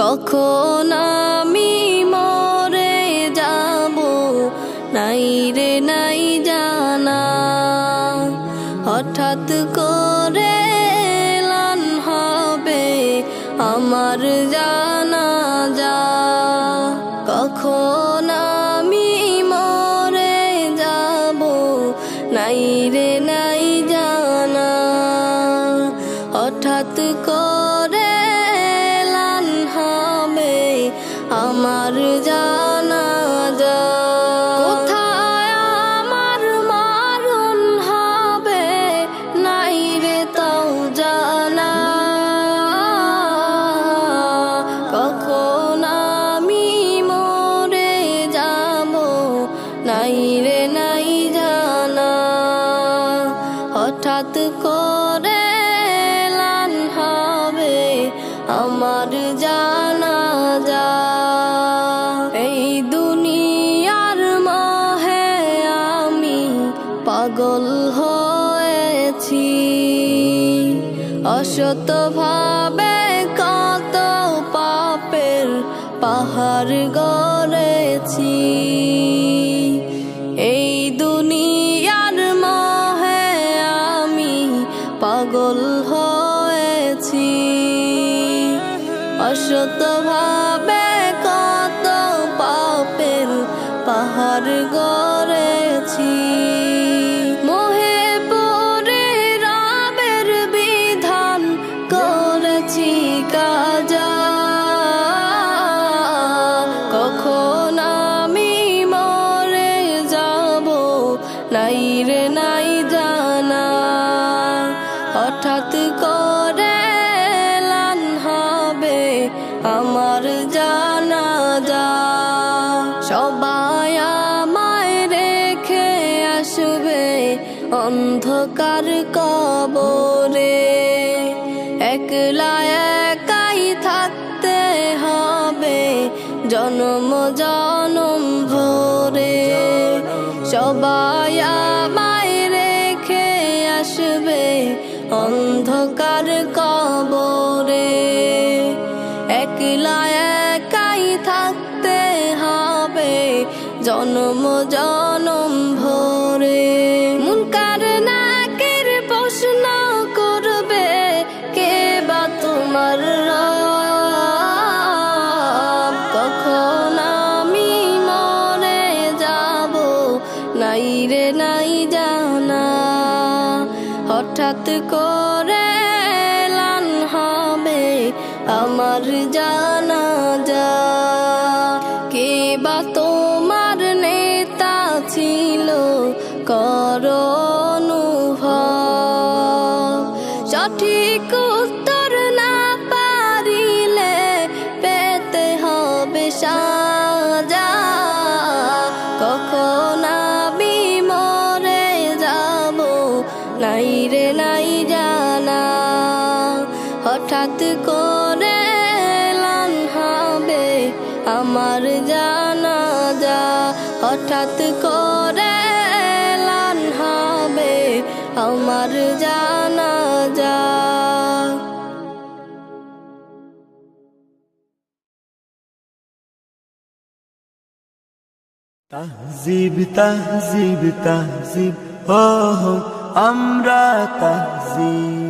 কখন আমি মরে যাব নাই রে নাই জানা, হঠাৎ করে এলান হবে আমার জানাজা। কখন আমি মরে যাব নাই রে নাই জানা, হঠাৎ করে এলান হবে আমার জানাজা। কোথায় আমার মরণ হবে নাই রে তাও জানা, কখন আমি মরে যাব নাই রে নাই জানা, হঠাৎ করে এলান হবে আমার জানাজা। এই দুনিয়ার মোহে আমি পাগল হয়েছি, অসত ভাবে কত পাপের পাহাড় গড়েছি। এই দুনিয়ার মোহে আমি পাগল হয়েছি, অসত ভাবে কত পাপের পাহাড় গড়েছি। মোহে পড়ে রবের বিধান করেছি কাজা, কখন আমি মরে যাব নাই রে নাই জানা, হঠাৎ করে এলান হবে আমার জানাজা। সবাই আমায় রেখে আসবে অন্ধকার কবরে, একলা একাই থাকতে হবে জনম জনম ভরে। সবাই আমায় রেখে আসবে অন্ধকার কবরে, একলা একাই থাকতে হবে জনম জনম ভরে। মুনকার নাকির প্রশ্ন করবে কে বা তোমার রব, কখন আমি মরে যাব নাই রে নাই জানা, হঠাৎ করে এলান হবে আমার জানাজা। কে বা তোমার নেতা ছিল করো অনুভব, সঠিক উত্তর না পারিলে পেতে হবে সাজা। কখন আমি মরে যাব নাই রে নাই জানা, হঠাৎ করে এলান হবে আমার জানাজা, হঠাৎ করে এলান হবে আমার জানাজা। তাহজিব তাহজিব তাহজিব, ও আমরা তাহজিব।